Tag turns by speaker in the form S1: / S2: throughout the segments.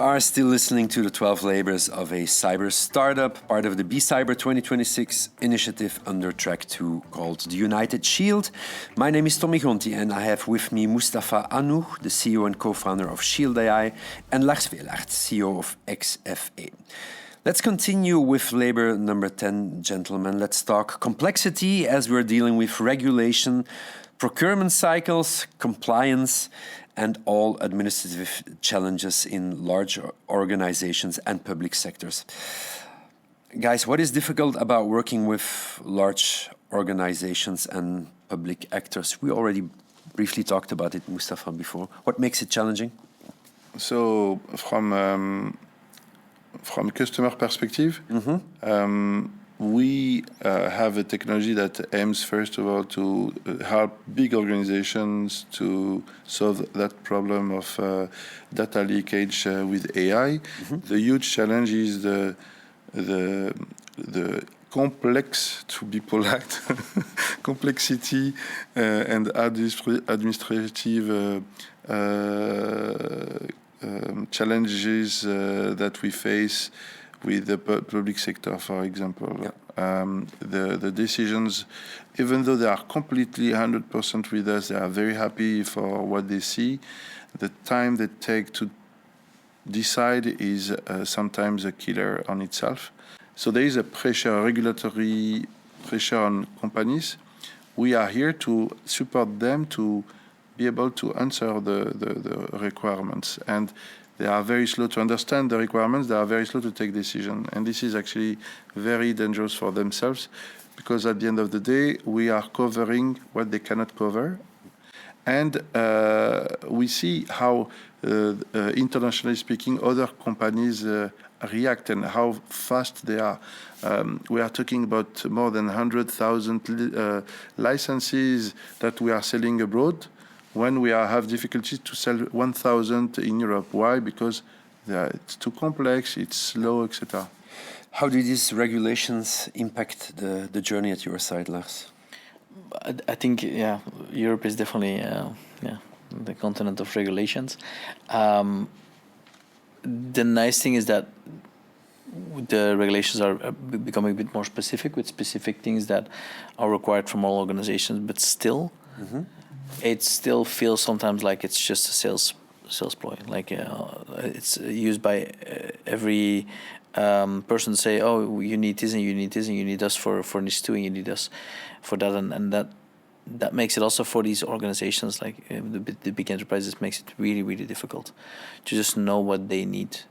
S1: are still listening to the 12 labors of a cyber startup, part of the B-Cyber 2026 initiative under Track 2 called the United Shield. My name is Tommy Gonti and I have with me Mustapha Annouh, the CEO and co-founder of Shield AI, and Lars Veelaert, CEO of XFA. Let's continue with labor number 10, gentlemen. Let's talk complexity as we're dealing with regulation, procurement cycles, compliance, and all administrative challenges in large organizations and public sectors. Guys, what is difficult about working with large organizations and public actors? We already briefly talked about it, Mustapha, before. What makes it challenging?
S2: So, from customer perspective, we have a technology that aims, first of all, to help big organizations to solve that problem of data leakage with AI. The huge challenge is the complex, to be polite, complexity and administrative challenges that we face with the public sector, for example. Yeah. The decisions, even though they are completely 100% with us, they are very happy for what they see. The time they take to decide is sometimes a killer on itself. So there is a pressure, regulatory pressure on companies. We are here to support them to be able to answer the requirements. And they are very slow to understand the requirements. They are very slow to take decisions. And this is actually very dangerous for themselves because at the end of the day, we are covering what they cannot cover. And we see how, internationally speaking, other companies react and how fast they are. We are talking about more than 100,000 licenses that we are selling abroad, when we have difficulties to sell 1,000 in Europe. Why? Because it's too complex, it's slow, etc.
S1: How do these regulations impact the journey at your side, Lars?
S3: I think, Europe is definitely the continent of regulations. The nice thing is that the regulations are becoming a bit more specific with specific things that are required from all organizations, but still, it still feels sometimes like it's just a sales ploy. Like it's used by every person to say, "Oh, you need this and you need this and you need us for this too, and you need us for that," and that makes it also for these organizations like the big enterprises makes it really, really difficult to just know what they need.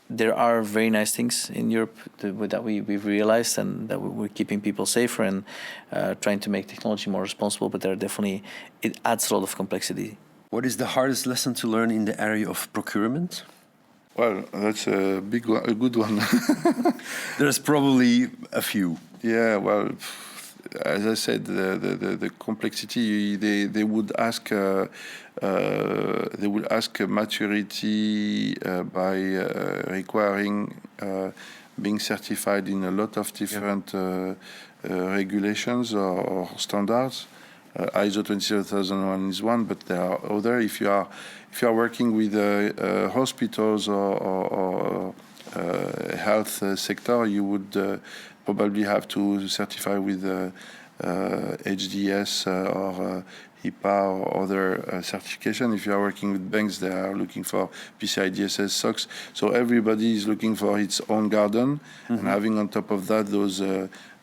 S3: There are very nice things in Europe that we've realized and that we're keeping people safer and trying to make technology more responsible, but it adds a lot of complexity.
S1: What is the hardest lesson to learn in the area of procurement?
S2: Well, that's a good one.
S1: There's probably a few.
S2: Yeah, well, as I said, the complexity, they would ask maturity by requiring being certified in a lot of different regulations or standards. ISO 27001 is one, but there are other. If you are working with hospitals or health sector, you would probably have to certify with HDS or HIPAA or other certification. If you are working with banks, they are looking for PCI DSS, SOX. So everybody is looking for its own garden, and having on top of that those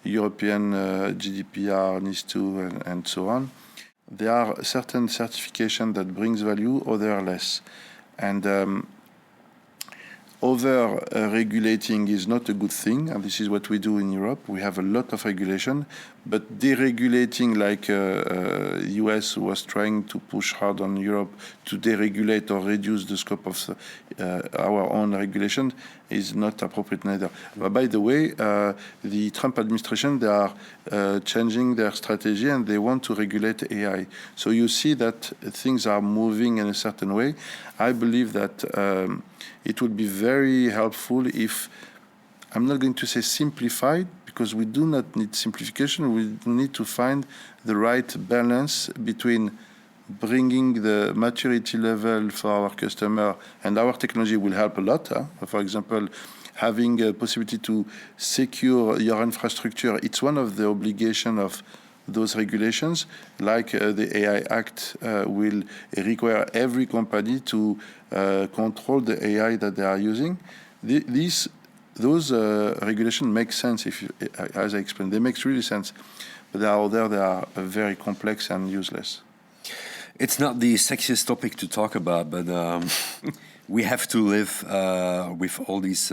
S2: European GDPR, NIS2, and so on. There are certain certifications that brings value, other less. And over-regulating is not a good thing, and this is what we do in Europe. We have a lot of regulation, but deregulating, like US was trying to push hard on Europe to deregulate or reduce the scope of our own regulation, is not appropriate neither. But by the way, the Trump administration, they are changing their strategy and they want to regulate AI. So you see that things are moving in a certain way. I believe that it would be very helpful if, I'm not going to say simplified, because we do not need simplification. We need to find the right balance between bringing the maturity level for our customer, and our technology will help a lot. For example, having a possibility to secure your infrastructure, it's one of the obligations of those regulations, like the AI Act will require every company to control the AI that they are using. Those regulations make sense, as I explained. They make really sense, but they are very complex and useless.
S1: It's not the sexiest topic to talk about, but we have to live with all these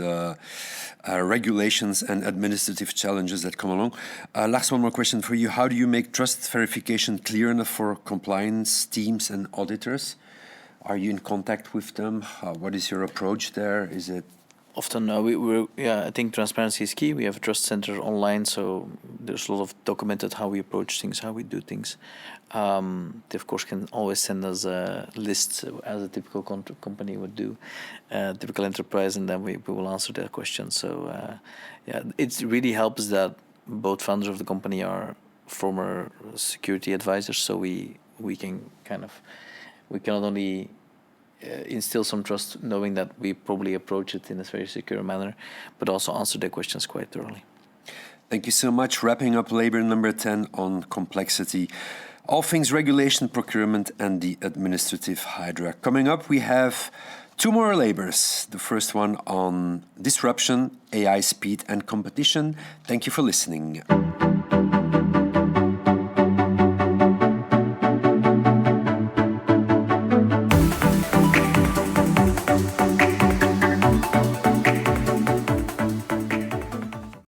S1: regulations and administrative challenges that come along. Lars, one more question for you. How do you make trust verification clear enough for compliance teams and auditors? Are you in contact with them? What is your approach there? Is it
S3: often? I think transparency is key. We have a trust center online, so there's a lot of documented how we approach things, how we do things. They of course can always send us a list as a typical company would do, typical enterprise, and then we will answer their questions. So it really helps that both founders of the company are former security advisors, so we can not only instill some trust knowing that we probably approach it in a very secure manner, but also answer their questions quite thoroughly.
S1: Thank you so much. Wrapping up labor number 10 on complexity. All things regulation, procurement, and the administrative hydra. Coming up, we have 2 more labors. The first one on disruption, AI speed, and competition. Thank you for listening.